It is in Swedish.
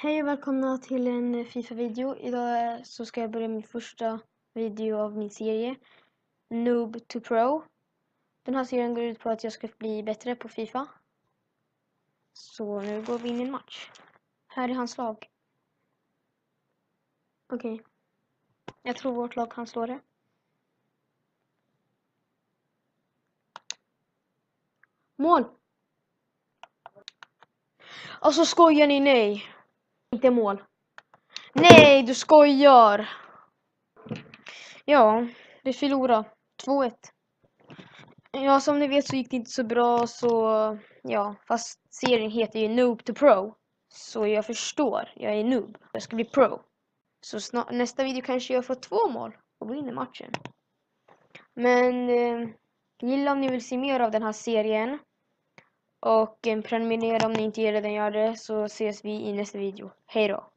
Hej och välkomna till en FIFA-video. Idag så ska jag börja min första video av min serie Noob to Pro. Den här serien går ut på att jag ska bli bättre på FIFA. Så nu går vi in i en match. Här är hans lag. Okej. Jag tror vårt lag kan slå det. Mål! Alltså skojar ni? Nej. Inte mål. Nej, du skojar. Ja, vi förlorade. 2-1. Ja, som ni vet så gick det inte så bra, så ja, fast serien heter ju Noob to Pro. Så jag förstår, jag är noob. Jag ska bli pro. Så nästa video kanske jag får 2 mål och vinner matchen. Men gilla om ni vill se mer av den här serien. Och prenumerera om ni inte redan gör det, så ses vi i nästa video. Hej då!